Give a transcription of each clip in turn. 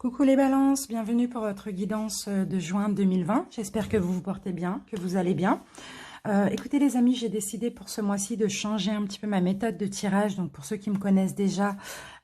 Coucou les balances, bienvenue pour votre guidance de juin 2020. J'espère que vous vous portez bien, que vous allez bien. Écoutez les amis, j'ai décidé pour ce mois-ci de changer un petit peu ma méthode de tirage. Donc pour ceux qui me connaissent déjà,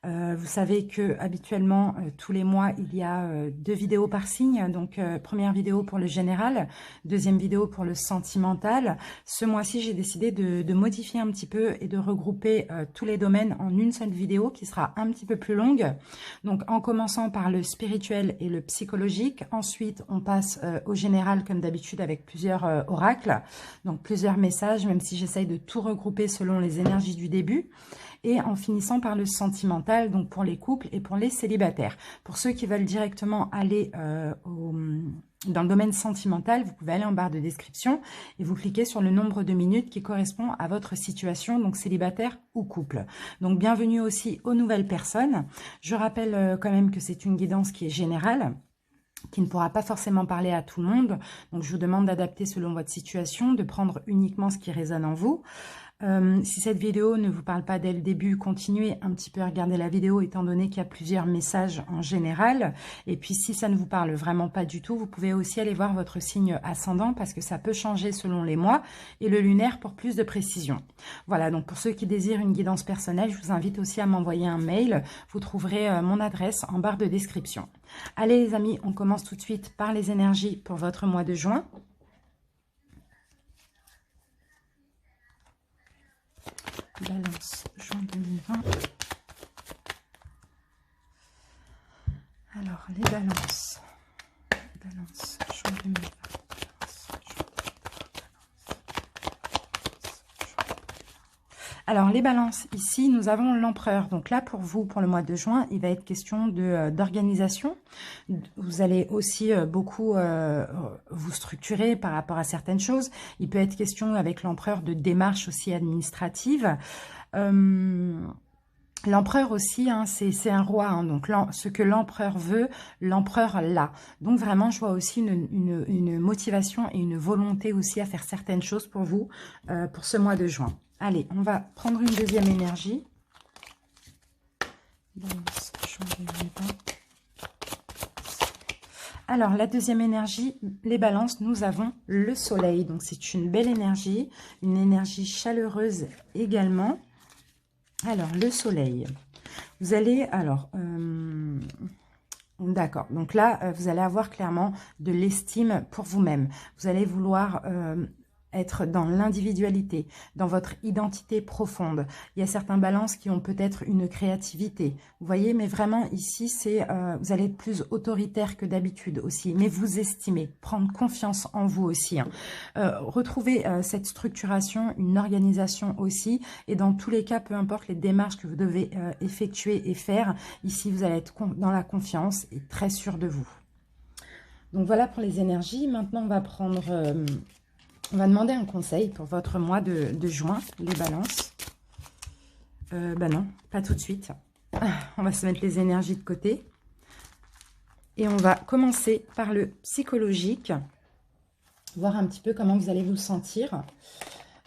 vous savez que habituellement tous les mois il y a 2 vidéos par signe. Donc première vidéo pour le général, deuxième vidéo pour le sentimental. Ce mois-ci j'ai décidé de modifier un petit peu et de regrouper tous les domaines en une seule vidéo qui sera un petit peu plus longue. Donc en commençant par le spirituel et le psychologique. Ensuite on passe au général comme d'habitude avec plusieurs oracles. Donc plusieurs messages, même si j'essaye de tout regrouper selon les énergies du début. Et en finissant par le sentimental, donc pour les couples et pour les célibataires. Pour ceux qui veulent directement aller dans le domaine sentimental, vous pouvez aller en barre de description et vous cliquez sur le nombre de minutes qui correspond à votre situation, donc célibataire ou couple. Donc bienvenue aussi aux nouvelles personnes. Je rappelle quand même que c'est une guidance qui est générale, qui ne pourra pas forcément parler à tout le monde. Donc, je vous demande d'adapter selon votre situation, de prendre uniquement ce qui résonne en vous. Si cette vidéo ne vous parle pas dès le début, continuez un petit peu à regarder la vidéo étant donné qu'il y a plusieurs messages en général. Et puis, si ça ne vous parle vraiment pas du tout, vous pouvez aussi aller voir votre signe ascendant parce que ça peut changer selon les mois et le lunaire pour plus de précision. Voilà, donc pour ceux qui désirent une guidance personnelle, je vous invite aussi à m'envoyer un mail. Vous trouverez mon adresse en barre de description. Allez les amis, on commence tout de suite par les énergies pour votre mois de juin. Balance, juin 2020. Alors, les balances. Balance, juin 2020. Alors, les balances, ici, nous avons l'empereur. Donc là, pour vous, pour le mois de juin, il va être question d'organisation. Vous allez aussi beaucoup vous structurer par rapport à certaines choses. Il peut être question avec l'empereur de démarches aussi administratives. L'empereur aussi, hein, c'est un roi, hein, donc ce que l'empereur veut, l'empereur l'a. Donc vraiment, je vois aussi une motivation et une volonté aussi à faire certaines choses pour vous, pour ce mois de juin. Allez, on va prendre une deuxième énergie. Alors, la deuxième énergie, les balances, nous avons le soleil. Donc, c'est une belle énergie, une énergie chaleureuse également. Alors, le soleil. Vous allez, d'accord. Donc là, vous allez avoir clairement de l'estime pour vous-même. Vous allez vouloir être dans l'individualité, dans votre identité profonde. Il y a certains balances qui ont peut-être une créativité. Vous voyez, mais vraiment ici, c'est vous allez être plus autoritaire que d'habitude aussi. Mais vous estimez, prendre confiance en vous aussi. Hein. Retrouver cette structuration, une organisation aussi. Et dans tous les cas, peu importe les démarches que vous devez effectuer et faire, ici, vous allez être dans la confiance et très sûr de vous. Donc voilà pour les énergies. Maintenant, on va prendre... on va demander un conseil pour votre mois de juin, les balances. Non, pas tout de suite. On va se mettre les énergies de côté. Et on va commencer par le psychologique. Voir un petit peu comment vous allez vous sentir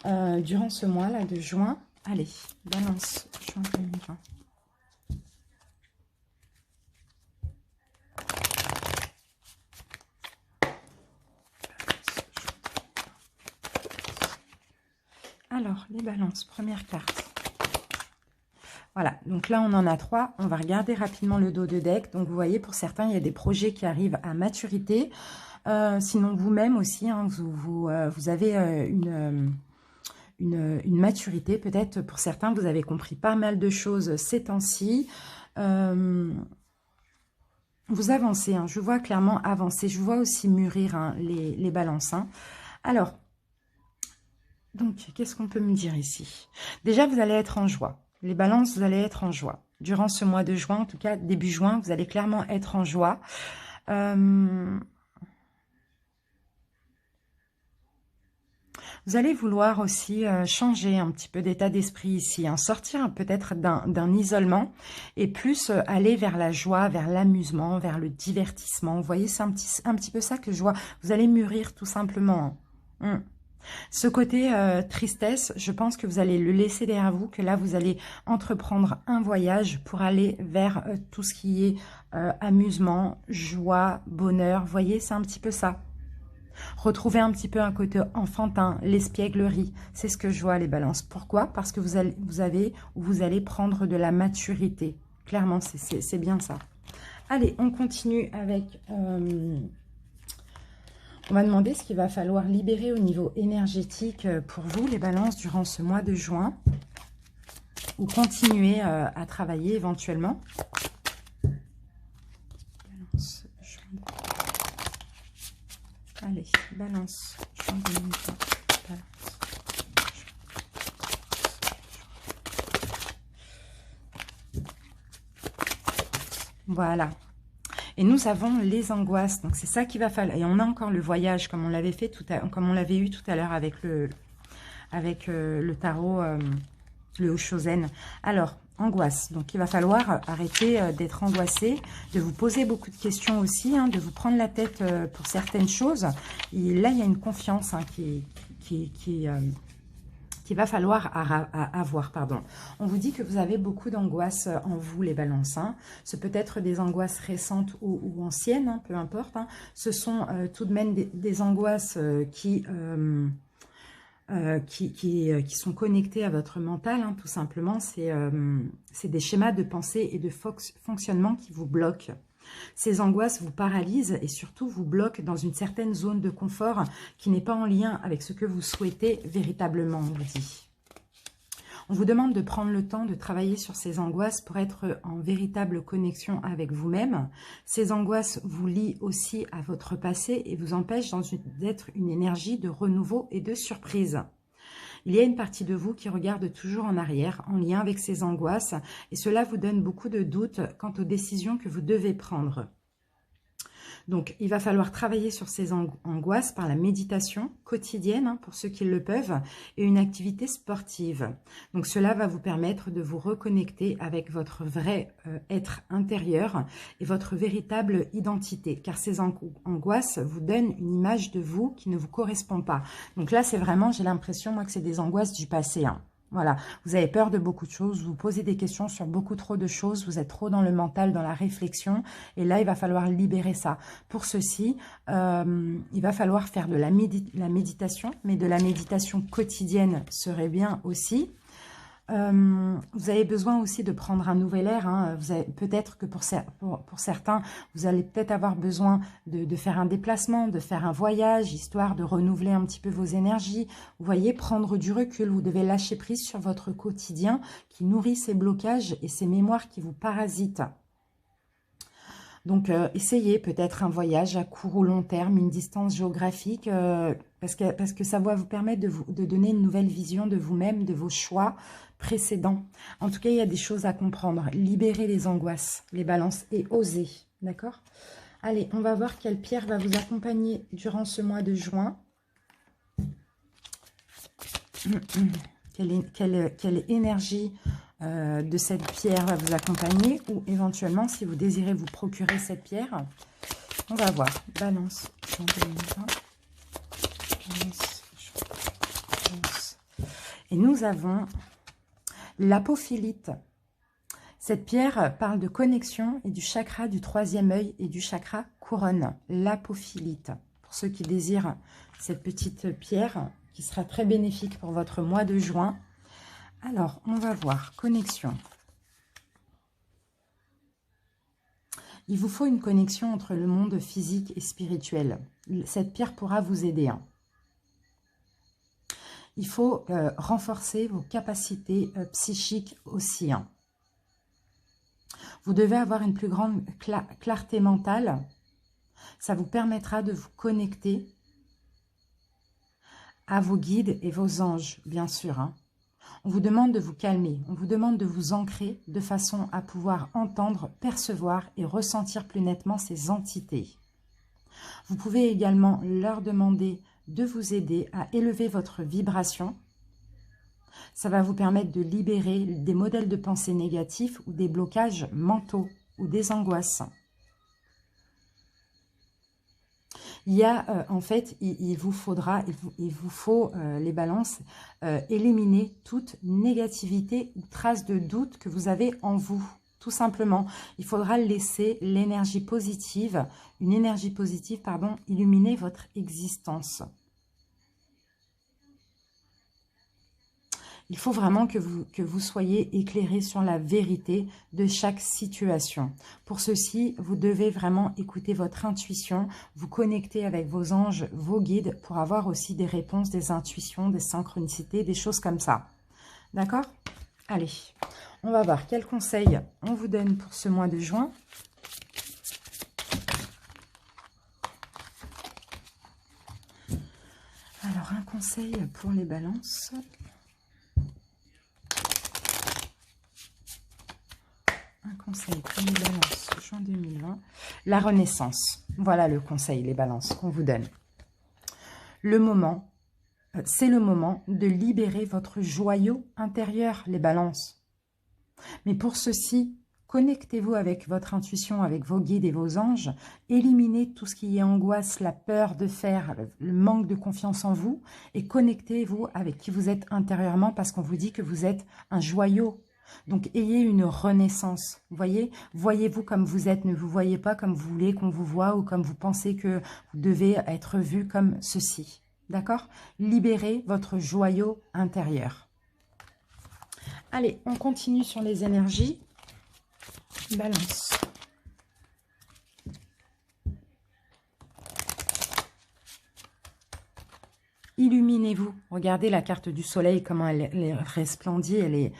durant ce mois-là de juin. Allez, balance, juin 2020. Alors, les balances, première carte. Voilà, donc là, on en a 3. On va regarder rapidement le dos de deck. Donc, vous voyez, pour certains, il y a des projets qui arrivent à maturité. Sinon, vous-même aussi, hein, vous avez une maturité. Peut-être, pour certains, vous avez compris pas mal de choses ces temps-ci. Vous avancez, hein, je vois clairement avancer. Je vois aussi mûrir hein, les balances. Hein. Alors... Donc, qu'est-ce qu'on peut me dire ici? Déjà, vous allez être en joie. Les balances, vous allez être en joie. Durant ce mois de juin, en tout cas, début juin, vous allez clairement être en joie. Vous allez vouloir aussi changer un petit peu d'état d'esprit ici. Hein, sortir peut-être d'un isolement et plus aller vers la joie, vers l'amusement, vers le divertissement. Vous voyez, c'est un petit peu ça que je vois. Vous allez mûrir tout simplement. Hein. Ce côté tristesse, je pense que vous allez le laisser derrière vous, que là, vous allez entreprendre un voyage pour aller vers tout ce qui est amusement, joie, bonheur. Vous voyez, c'est un petit peu ça. Retrouver un petit peu un côté enfantin, l'espièglerie. C'est ce que je vois, les balances. Pourquoi? Parce que vous allez prendre de la maturité. Clairement, c'est bien ça. Allez, on continue avec... on va demander ce qu'il va falloir libérer au niveau énergétique pour vous, les balances, durant ce mois de juin. Ou continuer à travailler éventuellement. Balance, juin. Allez, balance, juin 2020. Balance. Voilà. Et nous avons les angoisses. Donc, c'est ça qu'il va falloir. Et on a encore le voyage, comme on l'avait fait comme on l'avait eu tout à l'heure avec le tarot, le Oshozen. Alors, angoisse. Donc, il va falloir arrêter d'être angoissé, de vous poser beaucoup de questions aussi, hein, de vous prendre la tête pour certaines choses. Et là, il y a une confiance hein, qu'il va falloir avoir. Pardon. On vous dit que vous avez beaucoup d'angoisses en vous, les balances. Hein. Ce peut être des angoisses récentes ou anciennes, hein, peu importe. Hein. Ce sont tout de même des angoisses qui sont connectées à votre mental, hein, tout simplement. C'est des schémas de pensée et de fonctionnement qui vous bloquent. Ces angoisses vous paralysent et surtout vous bloquent dans une certaine zone de confort qui n'est pas en lien avec ce que vous souhaitez véritablement, on vous dit. On vous demande de prendre le temps de travailler sur ces angoisses pour être en véritable connexion avec vous-même. Ces angoisses vous lient aussi à votre passé et vous empêchent d'être une énergie de renouveau et de surprise. Il y a une partie de vous qui regarde toujours en arrière, en lien avec ces angoisses, et cela vous donne beaucoup de doutes quant aux décisions que vous devez prendre. Donc, il va falloir travailler sur ces angoisses par la méditation quotidienne, hein, pour ceux qui le peuvent, et une activité sportive. Donc, cela va vous permettre de vous reconnecter avec votre vrai être intérieur et votre véritable identité. Car ces angoisses vous donnent une image de vous qui ne vous correspond pas. Donc là, c'est vraiment, j'ai l'impression, moi, que c'est des angoisses du passé, hein. Voilà, vous avez peur de beaucoup de choses, vous posez des questions sur beaucoup trop de choses, vous êtes trop dans le mental, dans la réflexion, et là, il va falloir libérer ça. Pour ceci, il va falloir faire de la méditation, mais de la méditation quotidienne serait bien aussi. Vous avez besoin aussi de prendre un nouvel air, hein. Peut-être que pour certains, vous allez peut-être avoir besoin de faire un déplacement, de faire un voyage, histoire de renouveler un petit peu vos énergies. Vous voyez, prendre du recul, vous devez lâcher prise sur votre quotidien qui nourrit ces blocages et ces mémoires qui vous parasitent. Donc, essayez peut-être un voyage à court ou long terme, une distance géographique, parce que ça va vous permettre de donner une nouvelle vision de vous-même, de vos choix précédents. En tout cas, il y a des choses à comprendre. Libérez les angoisses, les balances et osez, d'accord? Allez, on va voir quelle pierre va vous accompagner durant ce mois de juin. Quelle énergie de cette pierre va vous accompagner, ou éventuellement, si vous désirez vous procurer cette pierre, on va voir. Balance, et nous avons l'apophilite. Cette pierre parle de connexion et du chakra du troisième œil et du chakra couronne, l'apophilite. Pour ceux qui désirent cette petite pierre, qui sera très bénéfique pour votre mois de juin. Alors, on va voir, connexion. Il vous faut une connexion entre le monde physique et spirituel. Cette pierre pourra vous aider. Hein. Il faut renforcer vos capacités psychiques aussi. Hein. Vous devez avoir une plus grande clarté mentale. Ça vous permettra de vous connecter à vos guides et vos anges, bien sûr. Hein. On vous demande de vous calmer, on vous demande de vous ancrer de façon à pouvoir entendre, percevoir et ressentir plus nettement ces entités. Vous pouvez également leur demander de vous aider à élever votre vibration. Ça va vous permettre de libérer des modèles de pensée négatifs ou des blocages mentaux ou des angoisses. Il y a, en fait, il vous faut, les balances, éliminer toute négativité ou trace de doute que vous avez en vous. Tout simplement, il faudra laisser l'énergie positive, une énergie positive, pardon, illuminer votre existence. Il faut vraiment que vous soyez éclairé sur la vérité de chaque situation. Pour ceci, vous devez vraiment écouter votre intuition, vous connecter avec vos anges, vos guides, pour avoir aussi des réponses, des intuitions, des synchronicités, des choses comme ça. D'accord? Allez, on va voir quels conseils on vous donne pour ce mois de juin. Alors, un conseil pour les balances. Un conseil pour les balances, juin 2020. La renaissance. Voilà le conseil, les balances, qu'on vous donne. Le moment, c'est le moment de libérer votre joyau intérieur, les balances. Mais pour ceci, connectez-vous avec votre intuition, avec vos guides et vos anges. Éliminez tout ce qui est angoisse, la peur de faire, le manque de confiance en vous. Et connectez-vous avec qui vous êtes intérieurement, parce qu'on vous dit que vous êtes un joyau. Donc, ayez une renaissance, vous voyez. Voyez-vous comme vous êtes, ne vous voyez pas comme vous voulez qu'on vous voit ou comme vous pensez que vous devez être vu comme ceci. D'accord? Libérez votre joyau intérieur. Allez, on continue sur les énergies. Balance. Illuminez-vous. Regardez la carte du soleil, comment elle resplendit, elle est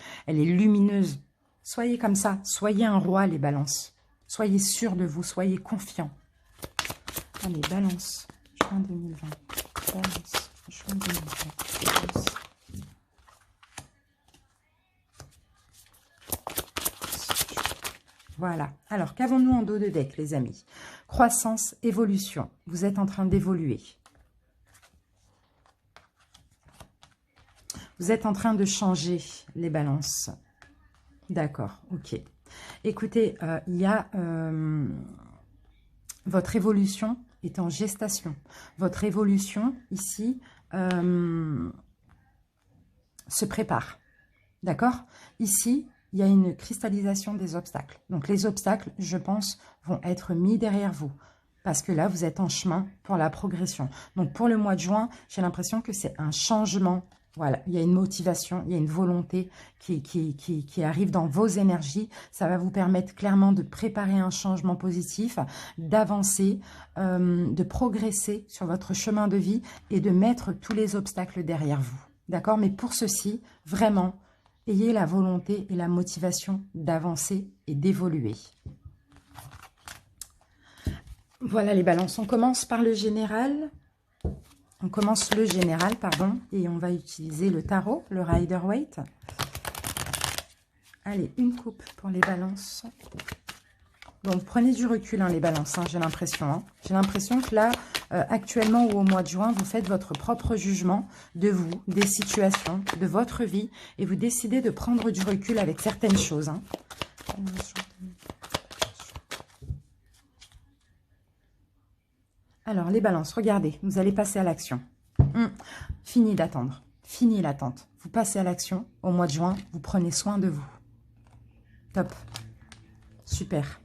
lumineuse. Soyez comme ça, soyez un roi, les balances. Soyez sûr de vous, soyez confiants. Allez, balance, juin 2020. Balance, juin 2020. Balance. Voilà. Alors, qu'avons-nous en dos de deck, les amis? Croissance, évolution. Vous êtes en train d'évoluer. Vous êtes en train de changer, les balances. D'accord, ok. Écoutez, il y a... votre évolution est en gestation. Votre évolution, ici, se prépare. D'accord? Ici, il y a une cristallisation des obstacles. Donc, les obstacles, je pense, vont être mis derrière vous. Parce que là, vous êtes en chemin pour la progression. Donc, pour le mois de juin, j'ai l'impression que c'est un changement. Voilà, il y a une motivation, il y a une volonté qui arrive dans vos énergies. Ça va vous permettre clairement de préparer un changement positif, d'avancer, de progresser sur votre chemin de vie et de mettre tous les obstacles derrière vous. D'accord? Mais pour ceci, vraiment, ayez la volonté et la motivation d'avancer et d'évoluer. Voilà les balances. On commence par le général. On commence le général, pardon, et on va utiliser le tarot, le Rider-Waite. Allez, une coupe pour les balances. Donc, prenez du recul, hein, les balances, hein, j'ai l'impression. Hein. J'ai l'impression que là, actuellement ou au mois de juin, vous faites votre propre jugement de vous, des situations, de votre vie, et vous décidez de prendre du recul avec certaines choses. Hein. Alors, les balances, regardez, vous allez passer à l'action. Fini d'attendre, fini l'attente. Vous passez à l'action. Au mois de juin, vous prenez soin de vous. Top. Super.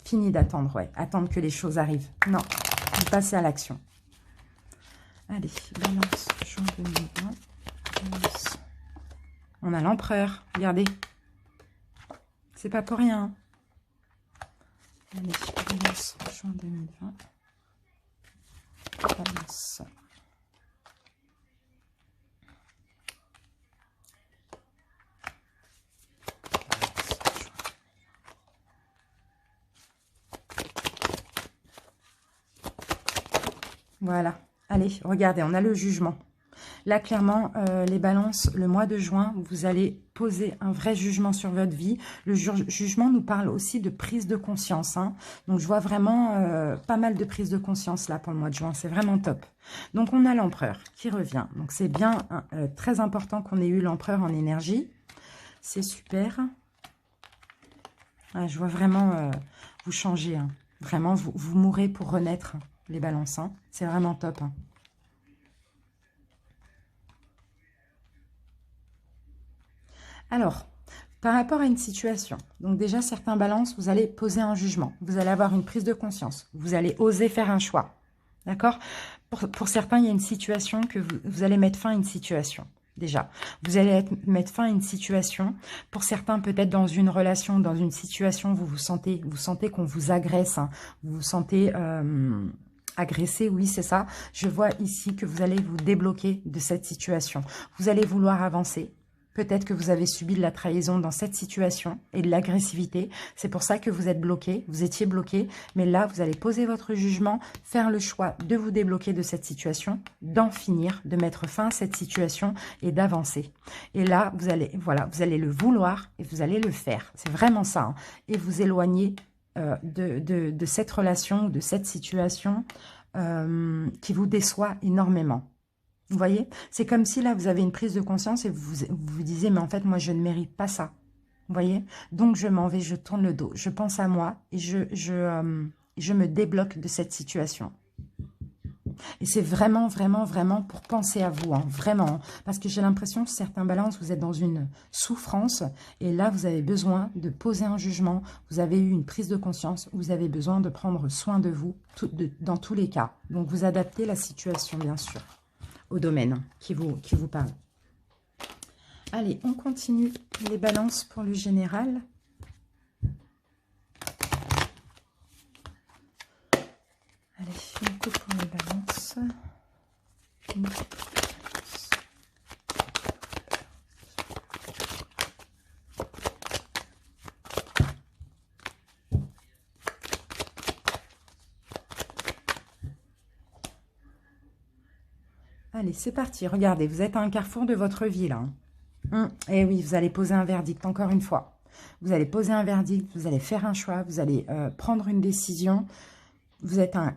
Fini d'attendre, ouais. Attendre que les choses arrivent. Non, vous passez à l'action. Allez, balance, juin 2020. Balance. On a l'empereur, regardez. C'est pas pour rien. Allez, balance, juin 2020. Balance. Voilà. Allez, regardez, on a le jugement. Là, clairement, les balances, le mois de juin, vous allez poser un vrai jugement sur votre vie. Le jugement nous parle aussi de prise de conscience. Hein. Donc, je vois vraiment pas mal de prise de conscience là pour le mois de juin. C'est vraiment top. Donc, on a l'empereur qui revient. Donc, c'est bien très important qu'on ait eu l'empereur en énergie. C'est super. Ah, je vois vraiment vous changer. Hein. Vraiment, vous mourrez pour renaître. les balances. Hein. C'est vraiment top. Hein. Alors, par rapport à une situation, donc déjà, certains balances, vous allez poser un jugement. Vous allez avoir une prise de conscience. Vous allez oser faire un choix. D'accord? Pour certains, il y a une situation que vous allez mettre fin à une situation. Déjà, vous allez mettre fin à une situation. Pour certains, peut-être dans une relation, dans une situation, vous sentez qu'on vous agresse, hein, vous vous sentez agressé, oui, c'est ça. Je vois ici que vous allez vous débloquer de cette situation. Vous allez vouloir avancer. Peut-être que vous avez subi de la trahison dans cette situation et de l'agressivité. C'est pour ça que vous êtes bloqué, vous étiez bloqué. Mais là, vous allez poser votre jugement, faire le choix de vous débloquer de cette situation, d'en finir, de mettre fin à cette situation et d'avancer. Et là, vous allez le vouloir et vous allez le faire. C'est vraiment ça. Hein. Et vous éloigner de cette relation, de cette situation qui vous déçoit énormément. Vous voyez, c'est comme si là, vous avez une prise de conscience et vous disiez, mais en fait, moi, je ne mérite pas ça. Vous voyez, donc je m'en vais, je tourne le dos, je pense à moi et je me débloque de cette situation. Et c'est vraiment, vraiment, vraiment pour penser à vous, hein, vraiment. Parce que j'ai l'impression que certains balances, vous êtes dans une souffrance. Et là, vous avez besoin de poser un jugement. Vous avez eu une prise de conscience. Vous avez besoin de prendre soin de vous dans tous les cas. Donc, vous adaptez la situation, bien sûr, au domaine qui vous parle. Allez, on continue les balances pour le général. Allez, une coupe pour les balances. Une coupe pour les balances. Allez, c'est parti. Regardez, vous êtes à un carrefour de votre vie, là. Et oui, vous allez poser un verdict, encore une fois. Vous allez poser un verdict, vous allez faire un choix, vous allez prendre une décision. Vous êtes à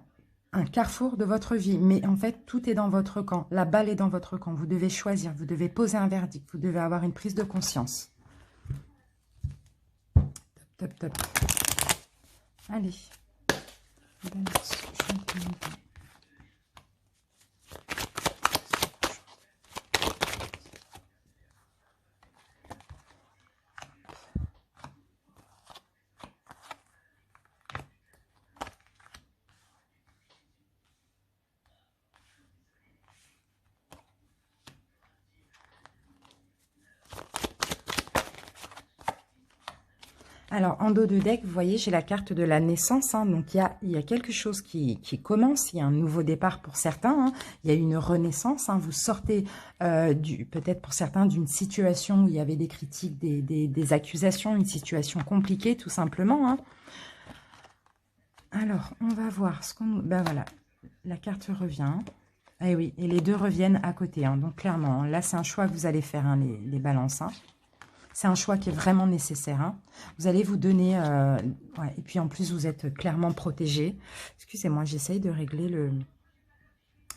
un carrefour de votre vie, mais en fait, tout est dans votre camp. La balle est dans votre camp. Vous devez choisir, vous devez poser un verdict, vous devez avoir une prise de conscience. Top, top, top. Allez. Balance. Alors, en dos de deck, vous voyez, j'ai la carte de la naissance. Hein, donc, il y a quelque chose qui commence. Il y a un nouveau départ pour certains. Hein, il y a une renaissance. Hein, vous sortez, peut-être pour certains, d'une situation où il y avait des critiques, des accusations, une situation compliquée, tout simplement. Hein. Alors, on va voir ce qu'on... Ben voilà, la carte revient. Et oui, et les deux reviennent à côté. Hein, donc, clairement, là, c'est un choix que vous allez faire, hein, les balances. Hein. C'est un choix qui est vraiment nécessaire. Hein. Vous allez vous donner... ouais, et puis en plus, vous êtes clairement protégé. Excusez-moi, j'essaye de régler le...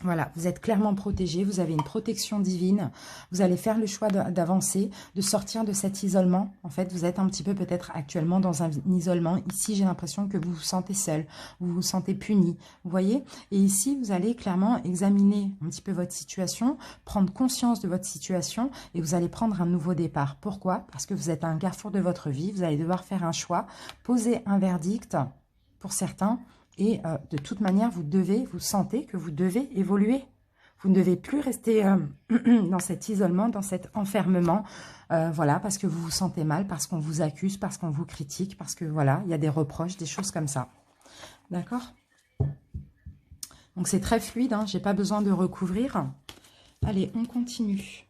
Voilà, vous êtes clairement protégé, vous avez une protection divine. Vous allez faire le choix d'avancer, de sortir de cet isolement. En fait, vous êtes un petit peu peut-être actuellement dans un isolement. Ici, j'ai l'impression que vous vous sentez seul, vous vous sentez puni. Vous voyez? Et ici, vous allez clairement examiner un petit peu votre situation, prendre conscience de votre situation et vous allez prendre un nouveau départ. Pourquoi? Parce que vous êtes à un carrefour de votre vie, vous allez devoir faire un choix, poser un verdict pour certains. Et de toute manière, vous sentez que vous devez évoluer. Vous ne devez plus rester dans cet isolement, dans cet enfermement. Voilà, parce que vous vous sentez mal, parce qu'on vous accuse, parce qu'on vous critique, parce que voilà, il y a des reproches, des choses comme ça. D'accord? Donc c'est très fluide, hein, je n'ai pas besoin de recouvrir. Allez, on continue.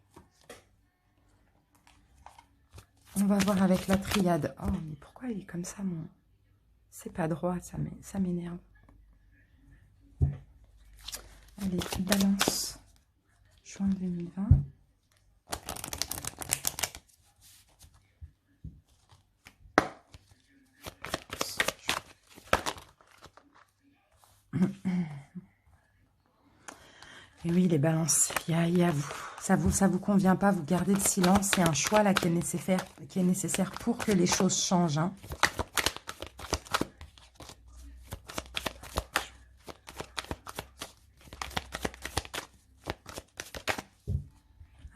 On va voir avec la triade. Oh, mais pourquoi il est comme ça, mon... C'est pas droit, ça m'énerve. Allez, balance. Juin 2020. Et oui, les balances, il y a vous. Ça vous convient pas, vous gardez le silence. C'est un choix là qui est nécessaire pour que les choses changent. Hein.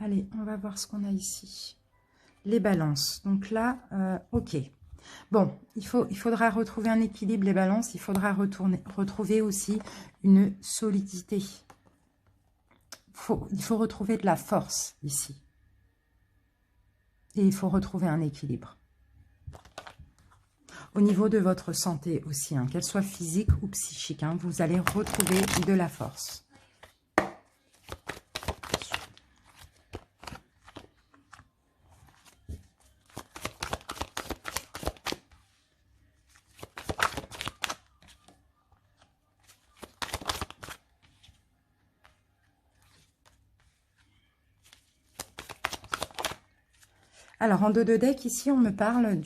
Allez, on va voir ce qu'on a ici. Les balances. Donc là, ok. Bon, il faudra retrouver un équilibre, les balances. Il faudra retrouver aussi une solidité. Il faut retrouver de la force ici. Et il faut retrouver un équilibre. Au niveau de votre santé aussi, hein, qu'elle soit physique ou psychique, hein, vous allez retrouver de la force. Alors, en dos de deck, ici, on me parle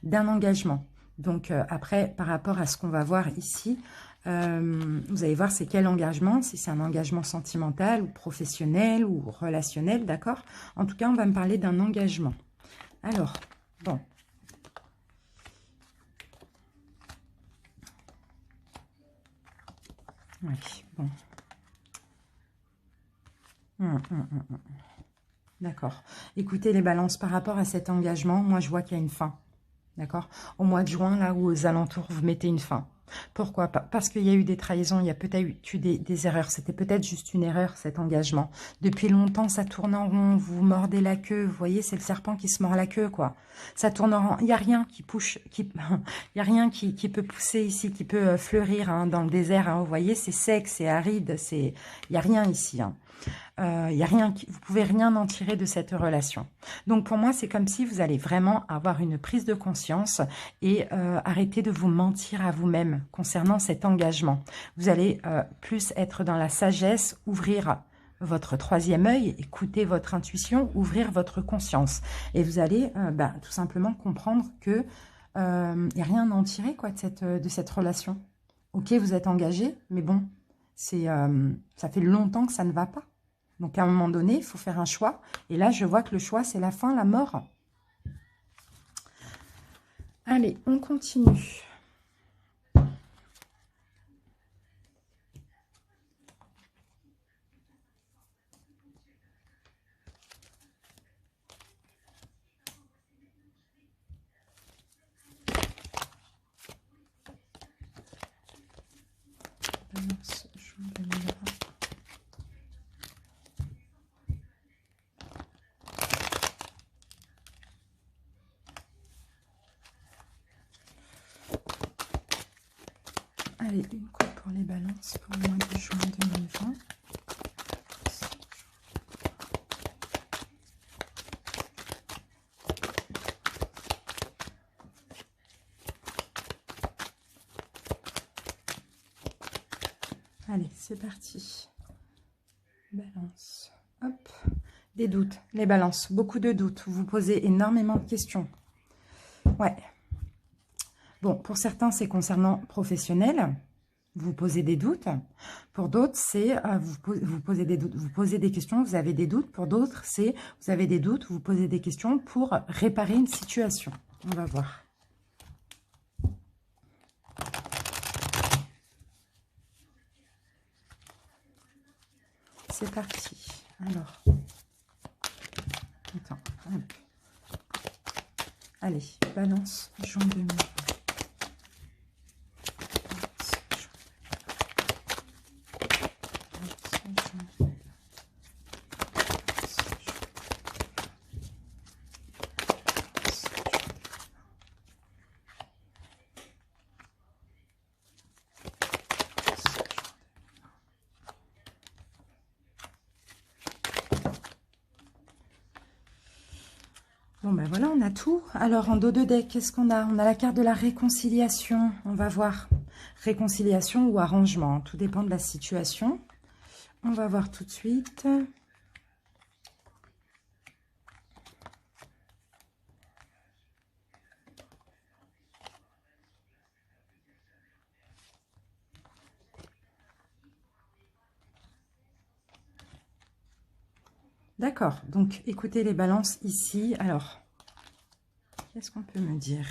d'un engagement. Donc, après, par rapport à ce qu'on va voir ici, vous allez voir c'est quel engagement, si c'est un engagement sentimental ou professionnel ou relationnel, d'accord? En tout cas, on va me parler d'un engagement. Alors, bon. Oui, bon. D'accord. Écoutez les balances, par rapport à cet engagement, moi je vois qu'il y a une fin. D'accord? Au mois de juin, là où aux alentours, vous mettez une fin. Pourquoi? Parce qu'il y a eu des trahisons, il y a peut-être eu des erreurs. C'était peut-être juste une erreur, cet engagement. Depuis longtemps, ça tourne en rond, vous mordez la queue. Vous voyez, c'est le serpent qui se mord la queue, quoi. Ça tourne en rond. Il n'y a rien qui pousse, il y a rien qui peut pousser ici, qui peut fleurir hein, dans le désert. Hein. Vous voyez, c'est sec, c'est aride, il n'y a rien ici. Hein. Y a rien, vous pouvez rien en tirer de cette relation. Donc pour moi, c'est comme si vous allez vraiment avoir une prise de conscience et arrêter de vous mentir à vous-même concernant cet engagement. Vous allez plus être dans la sagesse, ouvrir votre troisième œil, écouter votre intuition, ouvrir votre conscience. Et vous allez tout simplement comprendre que il n'y a rien à en tirer quoi, de cette relation. Ok, vous êtes engagé, mais bon, ça fait longtemps que ça ne va pas. Donc, à un moment donné, il faut faire un choix. Et là, je vois que le choix, c'est la fin, la mort. Allez, on continue. Balance, juin 2020. Allez, une coupe pour les balances pour le mois de juin 2020. Allez, c'est parti. Balance. Hop. Des doutes. Les balances. Beaucoup de doutes. Vous vous posez énormément de questions. Ouais. Bon, pour certains, c'est concernant professionnel. Vous posez des doutes. Pour d'autres, c'est vous posez des doutes, vous posez des questions, vous avez des doutes. Pour d'autres, c'est vous avez des doutes, vous posez des questions pour réparer une situation. On va voir. C'est parti. Alors, attends. Hop. Allez, balance, juin 2020. Bon, ben voilà, on a tout. Alors, en dos de deck, qu'est-ce qu'on a? On a la carte de la réconciliation. On va voir. Réconciliation ou arrangement. Tout dépend de la situation. On va voir tout de suite. D'accord, donc écoutez les balances ici. Alors, qu'est-ce qu'on peut me dire?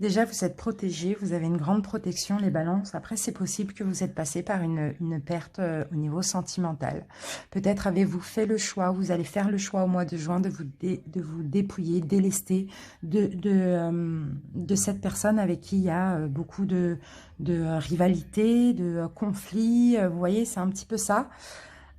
Déjà, vous êtes protégés, vous avez une grande protection, les balances. Après, c'est possible que vous êtes passé par une perte au niveau sentimental. Peut-être avez-vous fait le choix, vous allez faire le choix au mois de juin de vous dépouiller, délester de cette personne avec qui il y a beaucoup de rivalité, de conflits. Vous voyez, c'est un petit peu ça.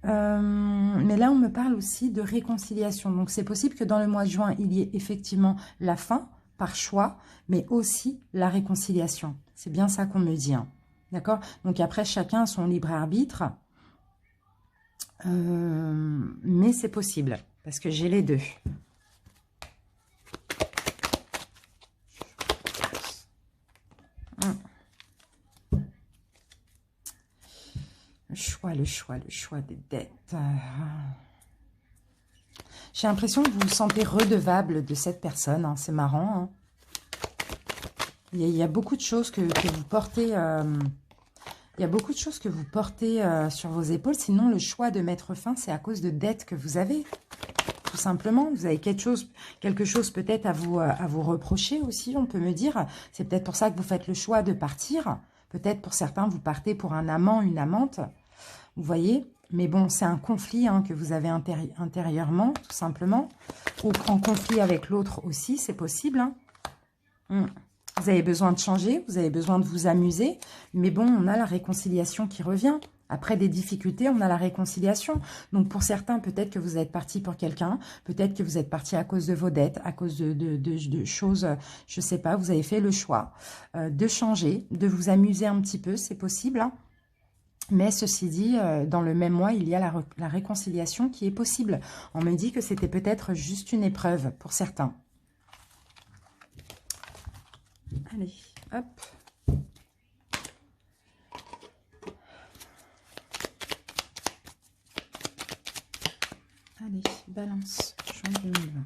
Mais là, on me parle aussi de réconciliation. Donc, c'est possible que dans le mois de juin, il y ait effectivement la fin, par choix, mais aussi la réconciliation. C'est bien ça qu'on me dit. Hein. D'accord? Donc après, chacun a son libre arbitre. Mais c'est possible, parce que j'ai les deux. Le choix des dettes. J'ai l'impression que vous vous sentez redevable de cette personne. Hein. C'est marrant. Hein. Il y a beaucoup de choses que vous portez. Il y a beaucoup de choses que vous portez sur vos épaules. Sinon, le choix de mettre fin, c'est à cause de dettes que vous avez. Tout simplement. Vous avez quelque chose peut-être à vous reprocher aussi, on peut me dire. C'est peut-être pour ça que vous faites le choix de partir. Peut-être pour certains, vous partez pour un amant, une amante. Vous voyez? Mais bon, c'est un conflit hein, que vous avez intérieurement, tout simplement. Ou en conflit avec l'autre aussi, c'est possible. Hein. Vous avez besoin de changer, vous avez besoin de vous amuser. Mais bon, on a la réconciliation qui revient. Après des difficultés, on a la réconciliation. Donc pour certains, peut-être que vous êtes parti pour quelqu'un. Peut-être que vous êtes parti à cause de vos dettes, à cause de choses, je ne sais pas. Vous avez fait le choix de changer, de vous amuser un petit peu, c'est possible. Hein. Mais ceci dit, dans le même mois, il y a la réconciliation qui est possible. On me dit que c'était peut-être juste une épreuve pour certains. Allez, hop. Allez, balance, juin 2020.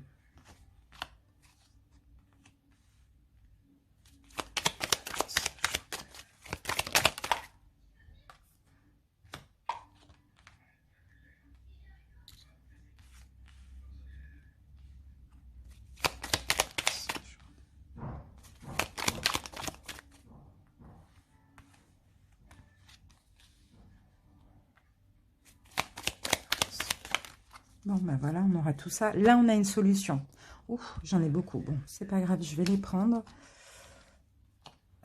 Bon, ben voilà, on aura tout ça. Là, on a une solution. Ouf, j'en ai beaucoup. Bon, c'est pas grave, je vais les prendre.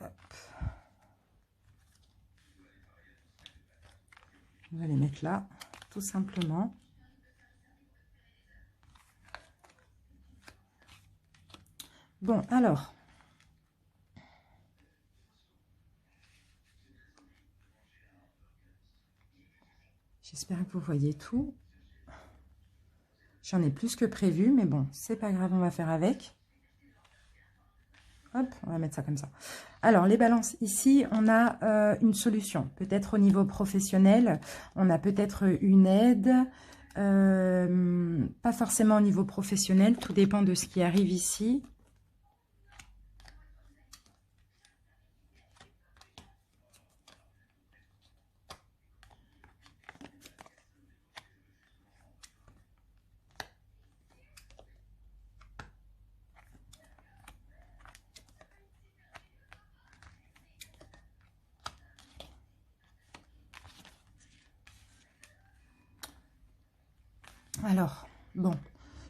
Hop. On va les mettre là, tout simplement. Bon, alors. J'espère que vous voyez tout. J'en ai plus que prévu, mais bon, c'est pas grave, on va faire avec. Hop, on va mettre ça comme ça. Alors, les balances, ici, on a une solution. Peut-être au niveau professionnel, on a peut-être une aide. Pas forcément au niveau professionnel, tout dépend de ce qui arrive ici. Alors, bon,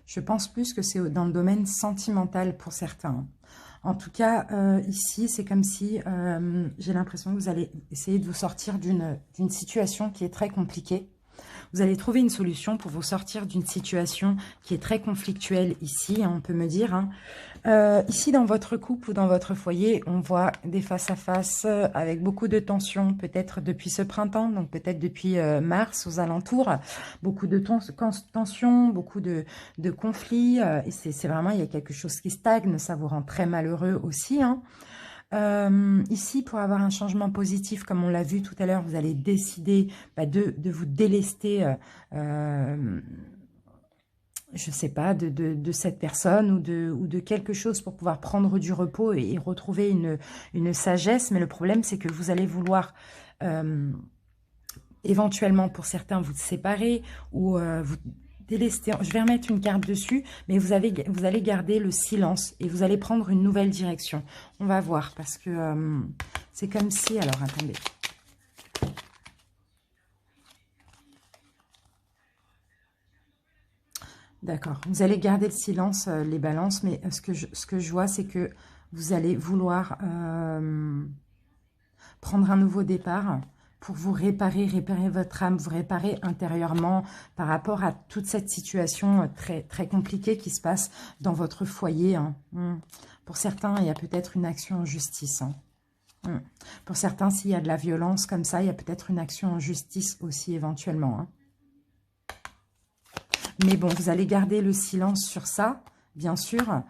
je pense plus que c'est dans le domaine sentimental pour certains. En tout cas, ici, c'est comme si j'ai l'impression que vous allez essayer de vous sortir d'une situation qui est très compliquée. Vous allez trouver une solution pour vous sortir d'une situation qui est très conflictuelle ici, hein, on peut me dire. Hein. Ici, dans votre couple ou dans votre foyer, on voit des face-à-face avec beaucoup de tensions, peut-être depuis ce printemps, donc peut-être depuis mars aux alentours. Beaucoup de tensions, beaucoup de conflits. Et c'est vraiment, il y a quelque chose qui stagne, ça vous rend très malheureux aussi, hein. Ici, pour avoir un changement positif, comme on l'a vu tout à l'heure, vous allez décider de vous délester, je ne sais pas, de cette personne ou de quelque chose pour pouvoir prendre du repos et retrouver une sagesse. Mais le problème, c'est que vous allez vouloir éventuellement, pour certains, vous séparer ou délester. Je vais remettre une carte dessus, mais vous allez garder le silence et vous allez prendre une nouvelle direction. On va voir parce que c'est comme si... Alors, attendez. D'accord. Vous allez garder le silence, les balances, mais ce que je vois, c'est que vous allez vouloir prendre un nouveau départ pour vous réparer votre âme, vous réparer intérieurement par rapport à toute cette situation très, très compliquée qui se passe dans votre foyer. Hein. Pour certains, il y a peut-être une action en justice. Hein. Pour certains, s'il y a de la violence comme ça, il y a peut-être une action en justice aussi éventuellement. Hein. Mais bon, vous allez garder le silence sur ça, bien sûr.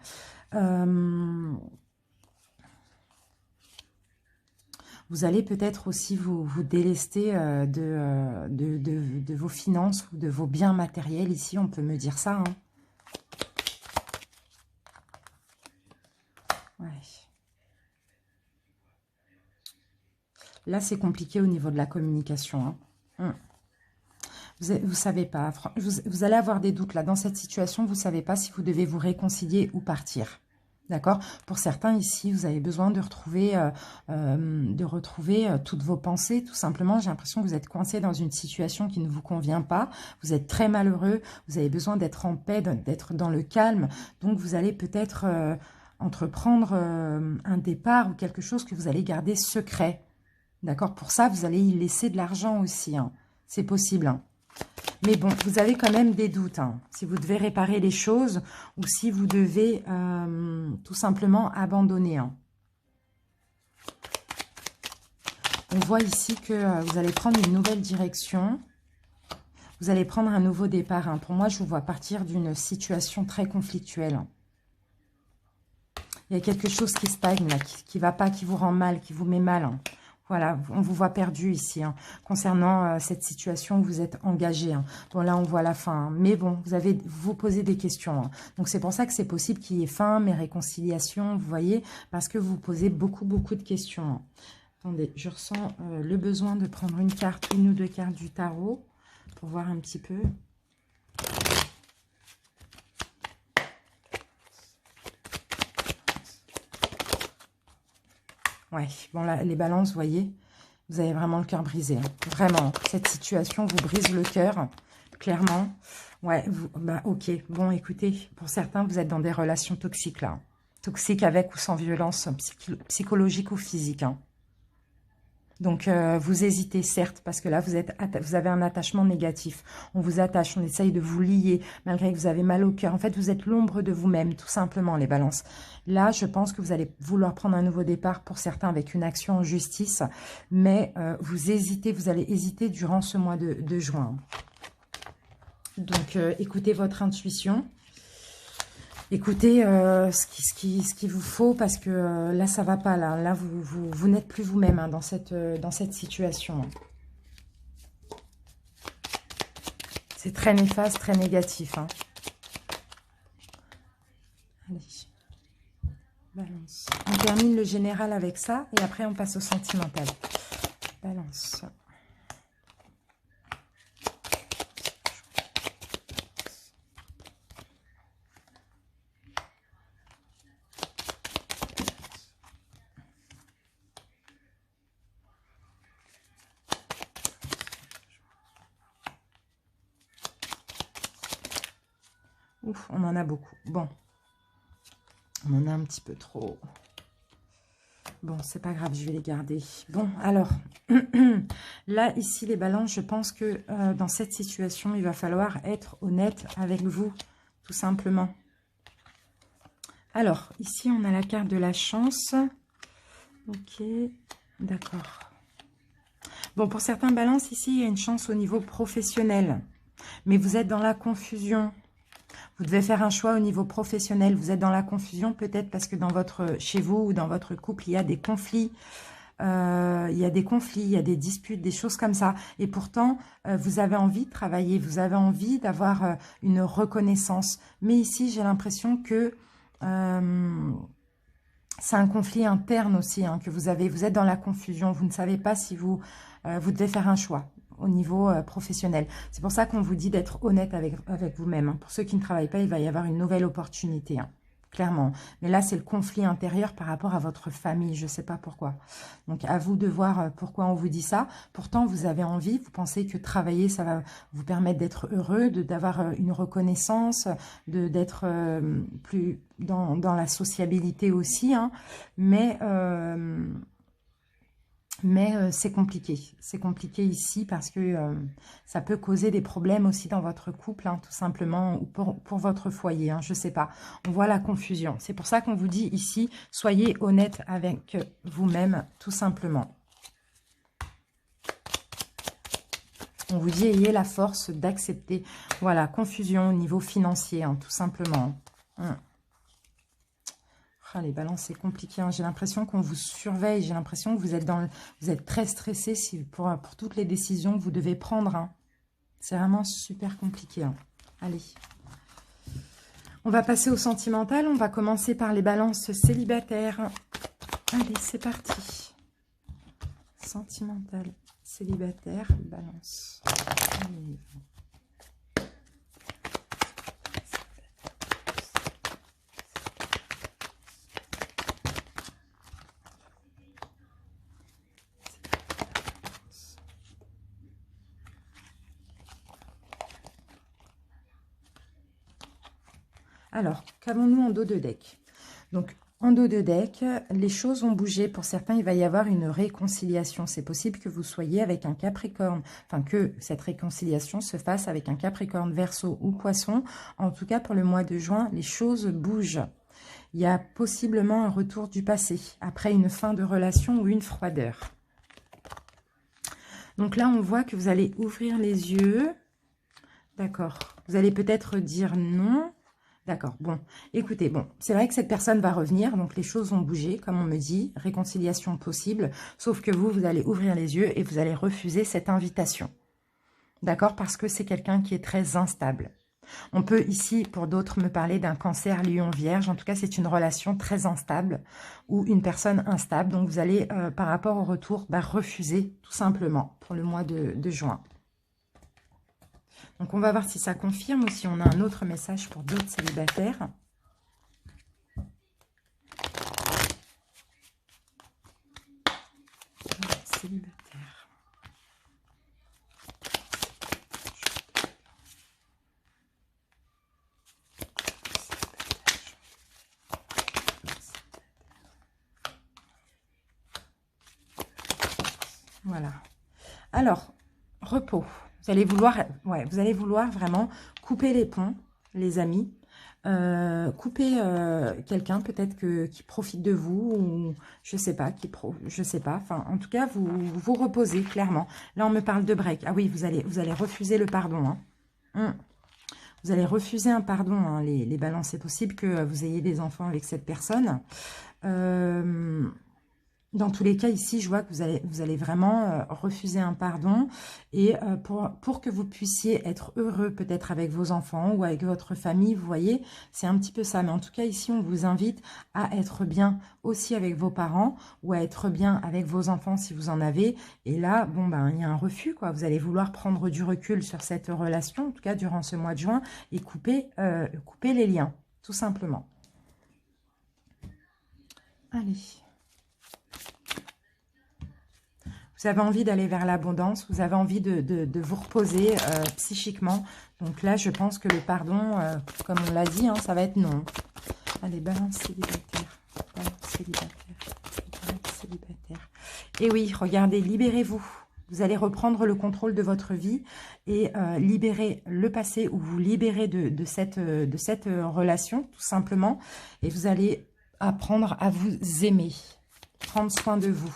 Vous allez peut-être aussi vous délester de vos finances ou de vos biens matériels. Ici, on peut me dire ça. Hein. Ouais. Là, c'est compliqué au niveau de la communication. Hein. Vous savez pas. Vous allez avoir des doutes là. Dans cette situation, vous ne savez pas si vous devez vous réconcilier ou partir. D'accord? Pour certains ici, vous avez besoin de retrouver toutes vos pensées. Tout simplement, j'ai l'impression que vous êtes coincé dans une situation qui ne vous convient pas. Vous êtes très malheureux. Vous avez besoin d'être en paix, d'être dans le calme. Donc, vous allez peut-être entreprendre un départ ou quelque chose que vous allez garder secret. D'accord? Pour ça, vous allez y laisser de l'argent aussi. Hein. C'est possible. Hein. Mais bon, vous avez quand même des doutes, hein, si vous devez réparer les choses ou si vous devez tout simplement abandonner. Hein. On voit ici que vous allez prendre une nouvelle direction. Vous allez prendre un nouveau départ. Hein. Pour moi, je vous vois partir d'une situation très conflictuelle. Il y a quelque chose qui stagne, là, qui ne va pas, qui vous rend mal, qui vous met mal. Hein. Voilà, on vous voit perdu ici, hein, concernant cette situation où vous êtes engagé. Hein. Bon, là, on voit la fin. Hein. Mais bon, vous posez des questions. Hein. Donc, c'est pour ça que c'est possible qu'il y ait fin, mais réconciliation, vous voyez, parce que vous posez beaucoup, beaucoup de questions. Hein. Attendez, je ressens le besoin de prendre une carte, une ou deux cartes du tarot, pour voir un petit peu. Ouais, bon là, les balances, vous voyez, vous avez vraiment le cœur brisé. Hein. Vraiment, cette situation vous brise le cœur, clairement. Ouais, bah ok, bon écoutez, pour certains, vous êtes dans des relations toxiques là. Toxiques avec ou sans violence psychologique ou physique. Hein. Donc, vous hésitez, certes, parce que là, vous avez un attachement négatif. On vous attache, on essaye de vous lier, malgré que vous avez mal au cœur. En fait, vous êtes l'ombre de vous-même, tout simplement, les balances. Là, je pense que vous allez vouloir prendre un nouveau départ, pour certains, avec une action en justice. Mais vous hésitez, vous allez hésiter durant ce mois de juin. Donc, écoutez votre intuition. Écoutez ce qu'il vous faut, parce que là, ça va pas. Là vous n'êtes plus vous-même hein, dans cette situation. C'est très néfaste, très négatif. Hein. Allez. Balance. On termine le général avec ça, et après on passe au sentimental. Balance. Ouf, on en a beaucoup. Bon. On en a un petit peu trop. Bon, c'est pas grave, je vais les garder. Bon, alors, là, ici, les balances, je pense que dans cette situation, il va falloir être honnête avec vous, tout simplement. Alors, ici, on a la carte de la chance. Ok, d'accord. Bon, pour certains balances, ici, il y a une chance au niveau professionnel. Mais vous êtes dans la confusion. Vous devez faire un choix au niveau professionnel. Vous êtes dans la confusion peut-être parce que chez vous ou dans votre couple, il y a des conflits. Il y a des disputes, des choses comme ça. Et pourtant, vous avez envie de travailler, vous avez envie d'avoir une reconnaissance. Mais ici, j'ai l'impression que c'est un conflit interne aussi hein, que vous avez. Vous êtes dans la confusion, vous ne savez pas si vous devez faire un choix. au niveau professionnel. C'est pour ça qu'on vous dit d'être honnête avec vous-même. Hein. Pour ceux qui ne travaillent pas, il va y avoir une nouvelle opportunité. Hein. Clairement. Mais là, c'est le conflit intérieur par rapport à votre famille. Je ne sais pas pourquoi. Donc, à vous de voir pourquoi on vous dit ça. Pourtant, vous avez envie, vous pensez que travailler, ça va vous permettre d'être heureux, d'avoir une reconnaissance, d'être plus dans la sociabilité aussi. Hein. Mais c'est compliqué. C'est compliqué ici parce que ça peut causer des problèmes aussi dans votre couple, hein, tout simplement, ou pour votre foyer. Hein, je ne sais pas. On voit la confusion. C'est pour ça qu'on vous dit ici, soyez honnête avec vous-même, tout simplement. On vous dit, ayez la force d'accepter. Voilà, confusion au niveau financier, hein, tout simplement. Ah, les balances, c'est compliqué. Hein. J'ai l'impression qu'on vous surveille. J'ai l'impression que vous êtes très stressé pour toutes les décisions que vous devez prendre. Hein. C'est vraiment super compliqué. Hein. Allez. On va passer au sentimental. On va commencer par les balances célibataires. Allez, c'est parti. Sentimental, célibataire, balance. Allez. Alors, qu'avons-nous en dos de deck? Donc, en dos de deck, les choses ont bougé. Pour certains, il va y avoir une réconciliation. C'est possible que vous soyez avec un Capricorne, enfin que cette réconciliation se fasse avec un Capricorne, Verseau ou Poisson. En tout cas, pour le mois de juin, les choses bougent. Il y a possiblement un retour du passé, après une fin de relation ou une froideur. Donc là, on voit que vous allez ouvrir les yeux. D'accord. Vous allez peut-être dire non. D'accord, bon, écoutez, bon, c'est vrai que cette personne va revenir, donc les choses vont bouger, comme on me dit, réconciliation possible, sauf que vous allez ouvrir les yeux et vous allez refuser cette invitation. D'accord, parce que c'est quelqu'un qui est très instable. On peut ici, pour d'autres, me parler d'un Cancer, Lion, Vierge. En tout cas, c'est une relation très instable ou une personne instable. Donc, vous allez, par rapport au retour, refuser tout simplement pour le mois de juin. Donc, on va voir si ça confirme ou si on a un autre message pour d'autres célibataires. Célibataire. Voilà. Alors, repos. Vous allez vouloir vraiment couper les ponts, les amis. Couper quelqu'un peut-être qui profite de vous, ou je sais pas, enfin en tout cas vous reposez clairement. Là on me parle de break. Ah oui, vous allez refuser le pardon. Hein. Vous allez refuser un pardon, hein, les balances. C'est possible que vous ayez des enfants avec cette personne. Dans tous les cas, ici, je vois que vous allez vraiment refuser un pardon. Et pour que vous puissiez être heureux peut-être avec vos enfants ou avec votre famille, vous voyez, c'est un petit peu ça. Mais en tout cas, ici, on vous invite à être bien aussi avec vos parents ou à être bien avec vos enfants si vous en avez. Et là, bon, il y a un refus, quoi. Vous allez vouloir prendre du recul sur cette relation, en tout cas durant ce mois de juin, et couper les liens, tout simplement. Allez. Vous avez envie d'aller vers l'abondance, vous avez envie de vous reposer psychiquement. Donc là, je pense que le pardon, comme on l'a dit, hein, ça va être non. Allez, balance célibataire. Balance célibataire. Balance célibataire. Et oui, regardez, libérez-vous. Vous allez reprendre le contrôle de votre vie et libérer le passé ou vous libérer de cette relation, tout simplement. Et vous allez apprendre à vous aimer, prendre soin de vous.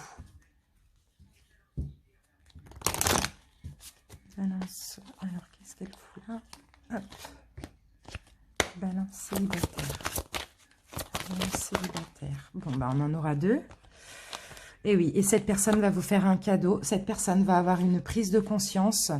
Balance, alors qu'est-ce qu'elle fout là? Hop. Balance célibataire. Balance célibataire. Bon, on en aura deux. Et oui, et cette personne va vous faire un cadeau. Cette personne va avoir une prise de conscience.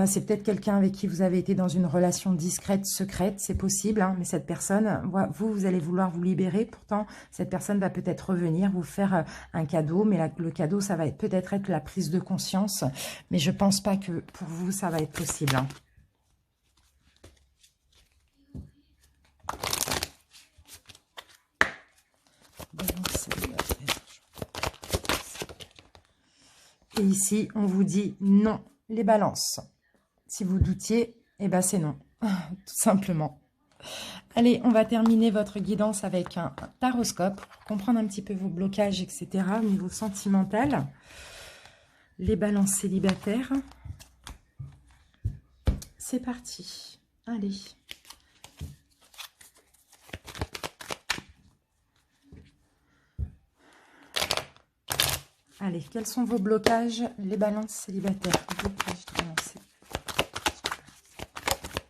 C'est peut-être quelqu'un avec qui vous avez été dans une relation discrète, secrète, c'est possible, hein, mais cette personne, vous allez vouloir vous libérer. Pourtant, cette personne va peut-être revenir, vous faire un cadeau, mais le cadeau, ça va peut-être être la prise de conscience, mais je pense pas que pour vous, ça va être possible. Hein. Et ici, on vous dit non, les balances. Si vous doutiez, eh ben c'est non, tout simplement. Allez, on va terminer votre guidance avec un taroscope pour comprendre un petit peu vos blocages, etc. au niveau sentimental. Les balances célibataires. C'est parti. Allez. Allez, quels sont vos blocages, les balances célibataires?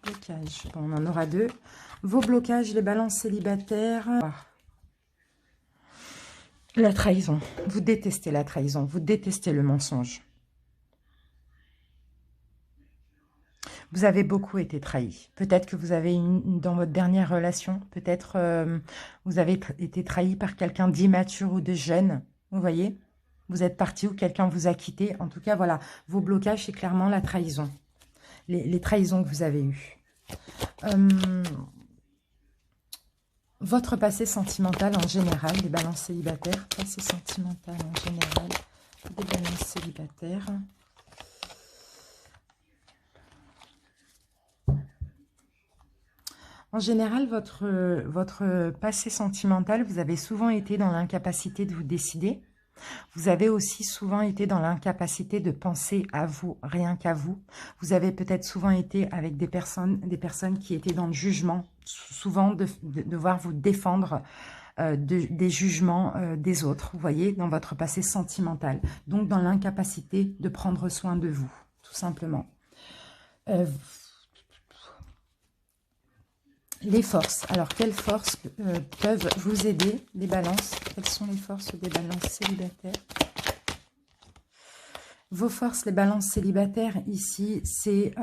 Blocage. Bon, on en aura deux. Vos blocages, les balances célibataires. La trahison. Vous détestez la trahison. Vous détestez le mensonge. Vous avez beaucoup été trahi. Peut-être que vous avez, dans votre dernière relation, peut-être vous avez été trahi par quelqu'un d'immature ou de jeune. Vous voyez? Vous êtes parti ou quelqu'un vous a quitté. En tout cas, voilà. Vos blocages, c'est clairement la trahison. Les trahisons que vous avez eues. Votre passé sentimental en général, les balances célibataires. Passé sentimental en général, des balances célibataires. En général, votre passé sentimental, vous avez souvent été dans l'incapacité de vous décider. Vous avez aussi souvent été dans l'incapacité de penser à vous, rien qu'à vous. Vous avez peut-être souvent été avec des personnes qui étaient dans le jugement, souvent de devoir vous défendre des jugements des autres, vous voyez, dans votre passé sentimental. Donc, dans l'incapacité de prendre soin de vous, tout simplement. Les forces. Alors, quelles forces peuvent vous aider, les balances? Quelles sont les forces des balances célibataires? Vos forces, les balances célibataires, ici, c'est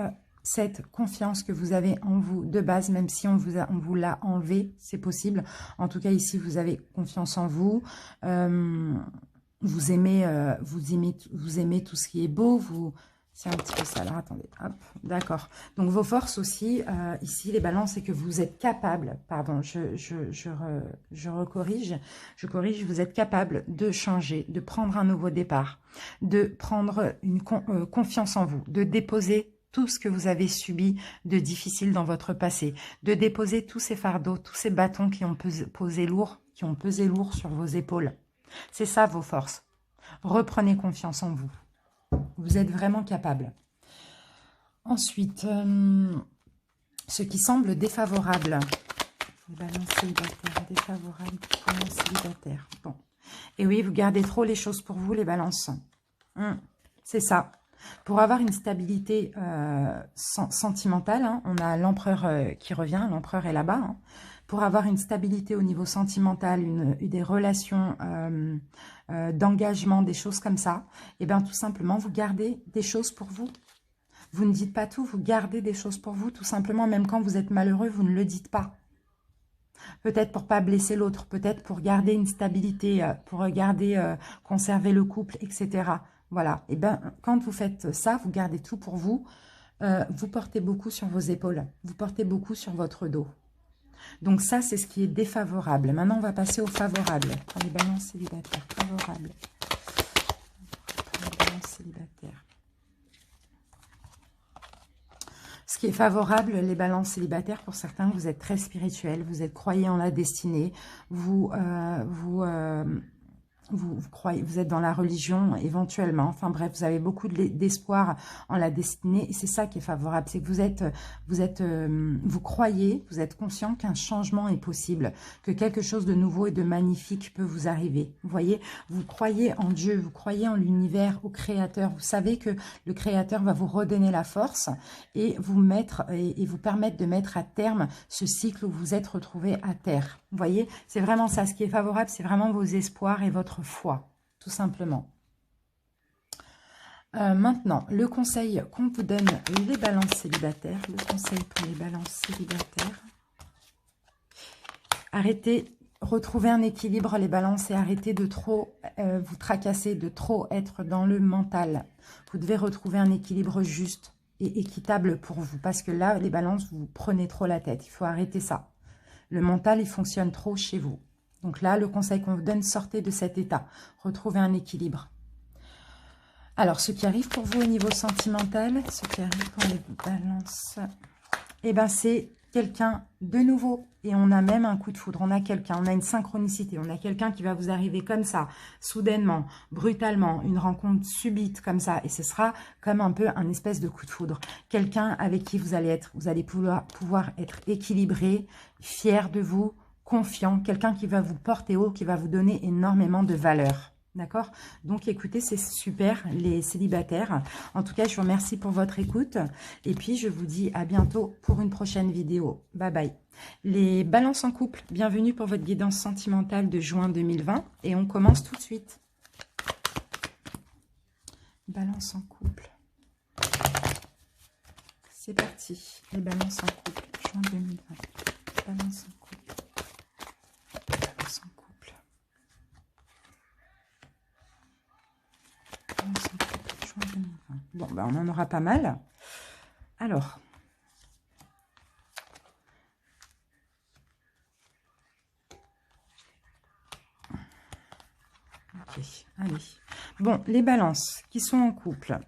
cette confiance que vous avez en vous de base, même si on vous l'a enlevé, c'est possible. En tout cas, ici, vous avez confiance en vous. Vous aimez tout ce qui est beau, c'est un petit peu ça. Alors, attendez. Hop, d'accord. Donc, vos forces aussi, ici, les balances, c'est que vous êtes capable, pardon, je corrige, vous êtes capable de changer, de prendre un nouveau départ, de prendre une confiance en vous, de déposer tout ce que vous avez subi de difficile dans votre passé, de déposer tous ces fardeaux, tous ces bâtons qui ont pesé lourd sur vos épaules. C'est ça, vos forces. Reprenez confiance en vous. Vous êtes vraiment capable. Ensuite, ce qui semble défavorable. Balance célibataire, défavorable, balance célibataire. Bon. Et oui, vous gardez trop les choses pour vous, les balances. C'est ça. Pour avoir une stabilité sentimentale, hein, on a l'empereur qui revient, l'empereur est là-bas. Hein. Pour avoir une stabilité au niveau sentimental, des relations d'engagement, des choses comme ça, et bien tout simplement, vous gardez des choses pour vous. Vous ne dites pas tout, vous gardez des choses pour vous, tout simplement, même quand vous êtes malheureux, vous ne le dites pas. Peut-être pour pas blesser l'autre, peut-être pour garder une stabilité, pour conserver le couple, etc. Voilà, et bien quand vous faites ça, vous gardez tout pour vous, vous portez beaucoup sur vos épaules, vous portez beaucoup sur votre dos. Donc ça, c'est ce qui est défavorable. Maintenant, on va passer au favorable. Pour les balances célibataires, favorable. Pour les balances célibataires. Ce qui est favorable, les balances célibataires, pour certains, vous êtes très spirituel, vous êtes croyez en la destinée, vous croyez, vous êtes dans la religion éventuellement, enfin bref, vous avez beaucoup d'espoir en la destinée et c'est ça qui est favorable, c'est que vous croyez, vous êtes conscient qu'un changement est possible, que quelque chose de nouveau et de magnifique peut vous arriver. Vous voyez, vous croyez en Dieu, vous croyez en l'univers, au Créateur, vous savez que le Créateur va vous redonner la force et vous permettre de mettre à terme ce cycle où vous êtes retrouvé à terre. Vous voyez, c'est vraiment ça, ce qui est favorable, c'est vraiment vos espoirs et votre foi, tout simplement. Maintenant, le conseil qu'on vous donne, les balances célibataires. Le conseil pour les balances célibataires. Arrêtez, retrouvez un équilibre les balances et arrêtez de trop vous tracasser, de trop être dans le mental. Vous devez retrouver un équilibre juste et équitable pour vous. Parce que là, les balances, vous prenez trop la tête. Il faut arrêter ça. Le mental, il fonctionne trop chez vous. Donc là, le conseil qu'on vous donne, sortez de cet état. Retrouvez un équilibre. Alors, ce qui arrive pour vous au niveau sentimental, ce qui arrive pour les balances, eh ben, c'est quelqu'un de nouveau. Et on a même un coup de foudre. On a quelqu'un, on a une synchronicité. On a quelqu'un qui va vous arriver comme ça, soudainement, brutalement, une rencontre subite comme ça. Et ce sera comme un peu un espèce de coup de foudre. Quelqu'un avec qui vous allez pouvoir être équilibré, fier de vous, confiant. Quelqu'un qui va vous porter haut, qui va vous donner énormément de valeur. D'accord? Donc, écoutez, c'est super, les célibataires. En tout cas, je vous remercie pour votre écoute. Et puis, je vous dis à bientôt pour une prochaine vidéo. Bye bye. Les balances en couple, bienvenue pour votre guidance sentimentale de juin 2020. Et on commence tout de suite. Balance en couple. C'est parti. Les balances en couple, juin 2020. Balance en couple. Balance en couple. Bon, ben on en aura pas mal. Alors, ok, allez. Bon, les balances qui sont en couple,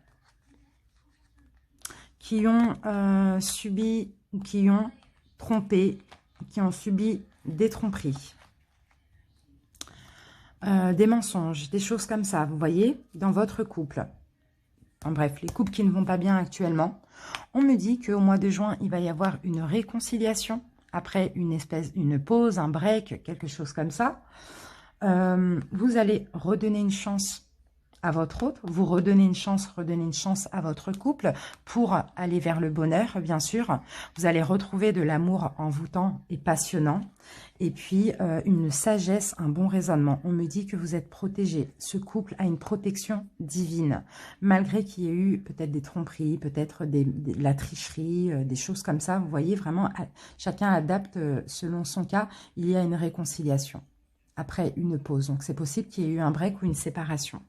qui ont subi ou qui ont trompé, qui ont subi des tromperies, des mensonges, des choses comme ça, vous voyez, dans votre couple. En bref, les couples qui ne vont pas bien actuellement. On me dit qu'au mois de juin, il va y avoir une réconciliation. Après une pause, un break, quelque chose comme ça. Vous allez redonner une chance à votre autre. Vous redonnez une chance à votre couple pour aller vers le bonheur, bien sûr. Vous allez retrouver de l'amour envoûtant et passionnant. Et puis, une sagesse, un bon raisonnement. On me dit que vous êtes protégé. Ce couple a une protection divine. Malgré qu'il y ait eu peut-être des tromperies, peut-être de la tricherie, des choses comme ça. Vous voyez, vraiment, chacun adapte selon son cas. Il y a une réconciliation après une pause. Donc, c'est possible qu'il y ait eu un break ou une séparation.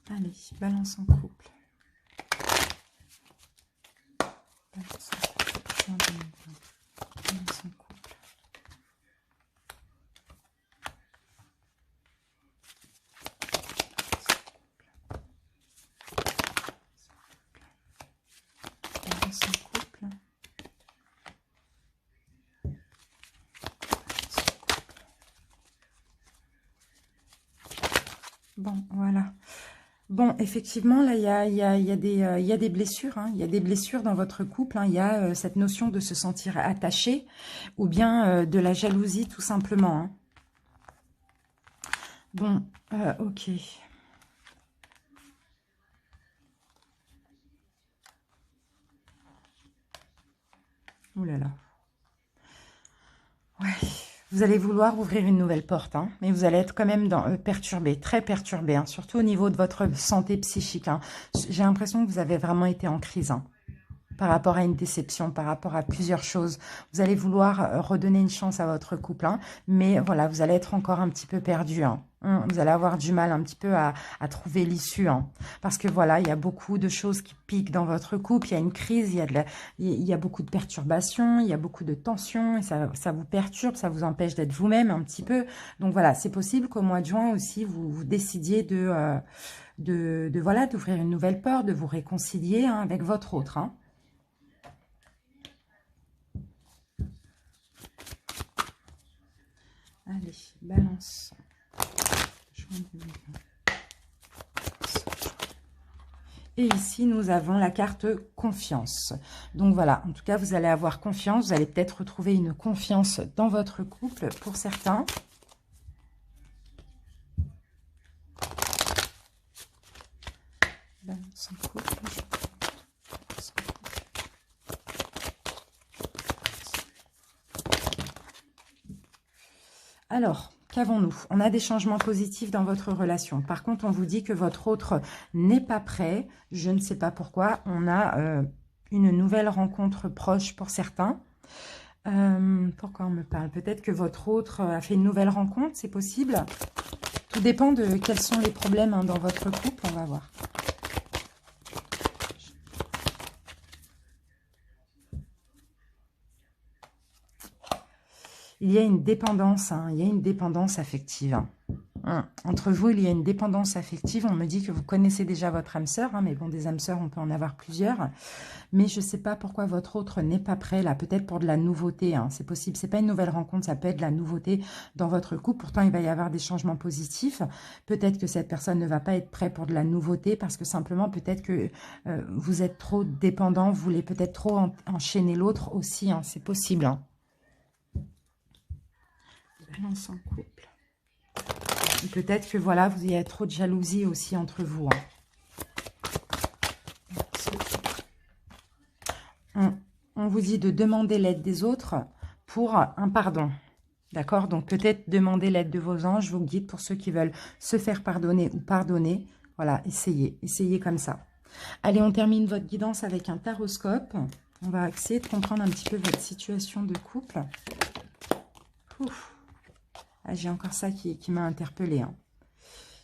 Allez, balance en couple. Balance en couple. Balance en couple. Balance en couple. Bon, voilà. Bon, effectivement, là, il y a des blessures. Hein. Il y a des blessures dans votre couple. Hein. Il y a cette notion de se sentir attaché ou bien de la jalousie, tout simplement. Hein. Bon, ok. Ouh là là. Ouais. Vous allez vouloir ouvrir une nouvelle porte, hein, mais vous allez être quand même perturbé, très perturbé, hein, surtout au niveau de votre santé psychique. Hein. J'ai l'impression que vous avez vraiment été en crise, hein, par rapport à une déception, par rapport à plusieurs choses. Vous allez vouloir redonner une chance à votre couple, hein, mais voilà, vous allez être encore un petit peu perdu. Hein. Vous allez avoir du mal un petit peu à trouver l'issue. Hein, parce que voilà, il y a beaucoup de choses qui piquent dans votre couple. Il y a une crise, il y a beaucoup de perturbations, il y a beaucoup de tensions. Et ça vous perturbe, ça vous empêche d'être vous-même un petit peu. Donc voilà, c'est possible qu'au mois de juin aussi, vous décidiez voilà, d'ouvrir une nouvelle porte, de vous réconcilier, hein, avec votre autre. Hein. Allez, balance. Et ici, nous avons la carte confiance. Donc voilà, en tout cas, vous allez avoir confiance. Vous allez peut-être retrouver une confiance dans votre couple pour certains. Balance en couple. Alors, qu'avons-nous? On a des changements positifs dans votre relation. Par contre, on vous dit que votre autre n'est pas prêt. Je ne sais pas pourquoi. On a une nouvelle rencontre proche pour certains. Pourquoi on me parle? Peut-être que votre autre a fait une nouvelle rencontre, c'est possible. Tout dépend de quels sont les problèmes hein, dans votre couple. On va voir. Il y a une dépendance, hein, il y a une dépendance affective. Entre vous, il y a une dépendance affective. On me dit que vous connaissez déjà votre âme sœur, hein, mais bon, des âmes sœurs, on peut en avoir plusieurs. Mais je ne sais pas pourquoi votre autre n'est pas prêt, là, peut-être pour de la nouveauté. Hein, c'est possible, c'est pas une nouvelle rencontre, ça peut être de la nouveauté dans votre couple. Pourtant, il va y avoir des changements positifs. Peut-être que cette personne ne va pas être prête pour de la nouveauté parce que simplement, peut-être que vous êtes trop dépendant, vous voulez peut-être trop enchaîner l'autre aussi. Hein, c'est possible. Hein. Balance en couple. Peut-être que voilà, il y a trop de jalousie aussi entre vous. Hein. On vous dit de demander l'aide des autres pour un pardon. D'accord? Donc peut-être demander l'aide de vos anges, vos guides, pour ceux qui veulent se faire pardonner ou pardonner. Voilà, essayez comme ça. Allez, on termine votre guidance avec un taroscope. On va essayer de comprendre un petit peu votre situation de couple. Ouf. Ah, j'ai encore ça qui m'a interpellée. Hein.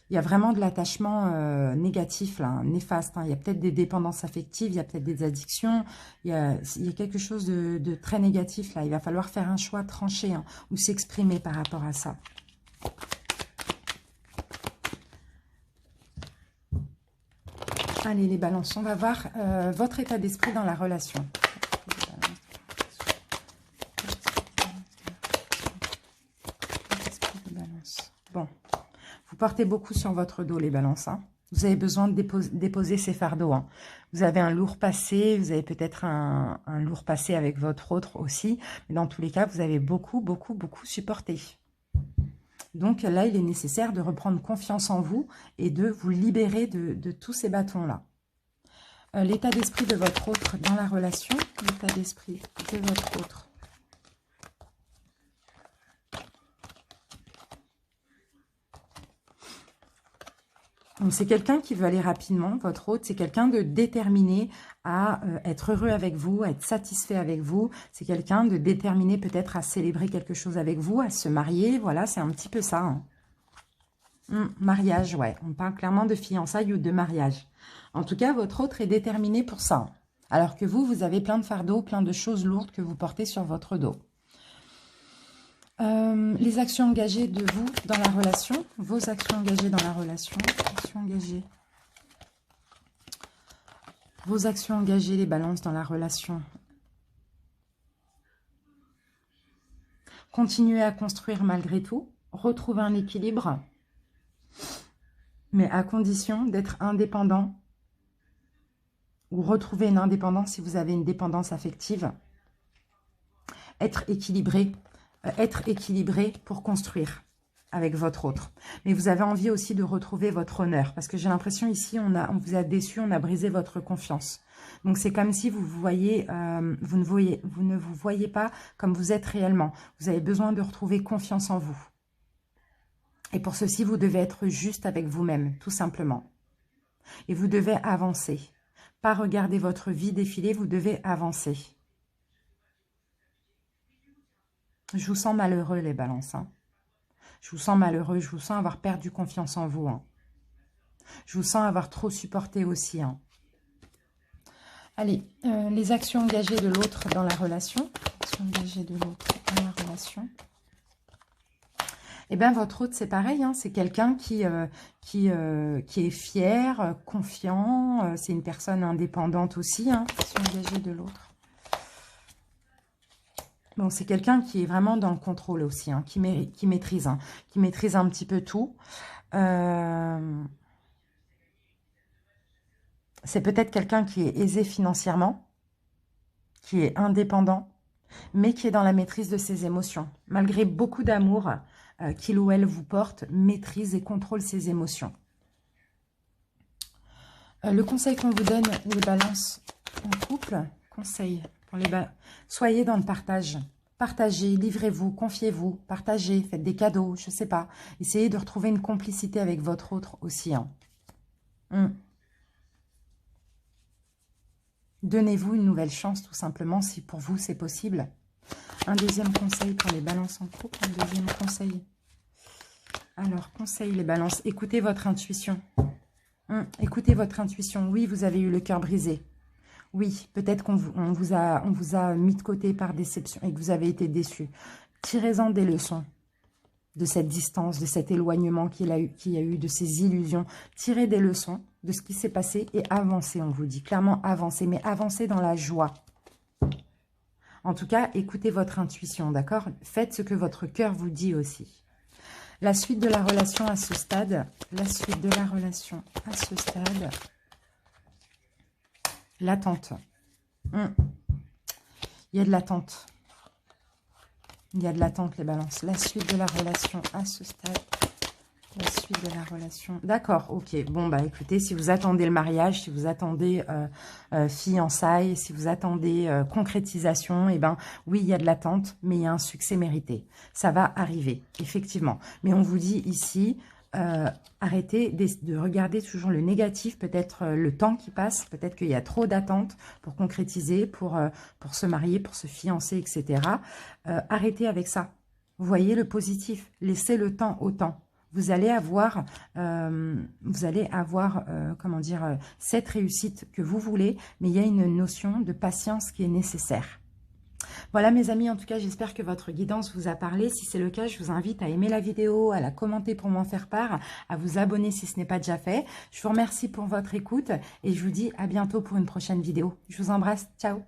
Il y a vraiment de l'attachement négatif, là, hein, néfaste. Hein. Il y a peut-être des dépendances affectives, il y a peut-être des addictions. Il y a quelque chose de très négatif, là. Il va falloir faire un choix tranché hein, ou s'exprimer par rapport à ça. Allez, les balances, on va voir votre état d'esprit dans la relation. Bon, vous portez beaucoup sur votre dos, les balances. Hein. Vous avez besoin de déposer ces fardeaux. Hein. Vous avez un lourd passé, vous avez peut-être un lourd passé avec votre autre aussi. Mais dans tous les cas, vous avez beaucoup supporté. Donc là, il est nécessaire de reprendre confiance en vous et de vous libérer de tous ces bâtons-là. L'état d'esprit de votre autre dans la relation. L'état d'esprit de votre autre. C'est quelqu'un qui veut aller rapidement, votre autre. C'est quelqu'un de déterminé à être heureux avec vous, à être satisfait avec vous. C'est quelqu'un de déterminé peut-être à célébrer quelque chose avec vous, à se marier. Voilà, c'est un petit peu ça. Hein. Mariage, ouais. On parle clairement de fiançailles ou de mariage. En tout cas, votre autre est déterminé pour ça. Alors que vous, vous avez plein de fardeaux, plein de choses lourdes que vous portez sur votre dos. Les actions engagées de vous dans la relation, vos actions engagées dans la relation, vos actions engagées, les balances dans la relation. Continuez à construire malgré tout, retrouver un équilibre, mais à condition d'être indépendant ou retrouver une indépendance si vous avez une dépendance affective. Être équilibré pour construire avec votre autre. Mais vous avez envie aussi de retrouver votre honneur. Parce que j'ai l'impression ici, on vous a déçu, on a brisé votre confiance. Donc c'est comme si vous ne vous voyez pas comme vous êtes réellement. Vous avez besoin de retrouver confiance en vous. Et pour ceci, vous devez être juste avec vous-même, tout simplement. Et vous devez avancer. Pas regarder votre vie défiler, vous devez avancer. Je vous sens malheureux, les balances. Hein. Je vous sens malheureux, je vous sens avoir perdu confiance en vous. Hein. Je vous sens avoir trop supporté aussi. Hein. Allez, les actions engagées de l'autre dans la relation. Actions engagées de l'autre dans la relation. Eh bien, votre autre, c'est pareil. Hein. C'est quelqu'un qui est fier, confiant. C'est une personne indépendante aussi. Hein. Actions engagées de l'autre. Bon, c'est quelqu'un qui est vraiment dans le contrôle aussi, hein, qui maîtrise un petit peu tout. C'est peut-être quelqu'un qui est aisé financièrement, qui est indépendant, mais qui est dans la maîtrise de ses émotions. Malgré beaucoup d'amour qu'il ou elle vous porte, maîtrise et contrôle ses émotions. Le conseil qu'on vous donne, les balances en couple, conseil pour les soyez dans le partage. Partagez, livrez-vous, confiez-vous, partagez, faites des cadeaux, je ne sais pas. Essayez de retrouver une complicité avec votre autre aussi. Hein. Donnez-vous une nouvelle chance, tout simplement, si pour vous, c'est possible. Un deuxième conseil pour les balances en couple. Un deuxième conseil. Alors, conseil les balances. Écoutez votre intuition. Écoutez votre intuition. Oui, vous avez eu le cœur brisé. Oui, peut-être qu'on vous a mis de côté par déception et que vous avez été déçu. Tirez-en des leçons de cette distance, de cet éloignement qu'il y a eu, de ces illusions. Tirez des leçons de ce qui s'est passé et avancez, on vous dit. Clairement, avancez, mais avancez dans la joie. En tout cas, écoutez votre intuition, d'accord? Faites ce que votre cœur vous dit aussi. La suite de la relation à ce stade, l'attente. Il y a de l'attente. Il y a de l'attente, les balances. La suite de la relation à ce stade. La suite de la relation. D'accord, ok. Bon, bah écoutez, si vous attendez le mariage, si vous attendez fiançailles, si vous attendez concrétisation, eh ben oui, il y a de l'attente, mais il y a un succès mérité. Ça va arriver, effectivement. Mais on vous dit ici, arrêtez de regarder toujours le négatif, peut-être le temps qui passe, peut-être qu'il y a trop d'attentes pour concrétiser, pour se marier, pour se fiancer, etc. Arrêtez avec ça. Vous voyez le positif, laissez le temps au temps. Vous allez avoir, comment dire, cette réussite que vous voulez, mais il y a une notion de patience qui est nécessaire. Voilà mes amis, en tout cas j'espère que votre guidance vous a parlé. Si c'est le cas, je vous invite à aimer la vidéo, à la commenter pour m'en faire part, à vous abonner si ce n'est pas déjà fait. Je vous remercie pour votre écoute et je vous dis à bientôt pour une prochaine vidéo. Je vous embrasse, ciao.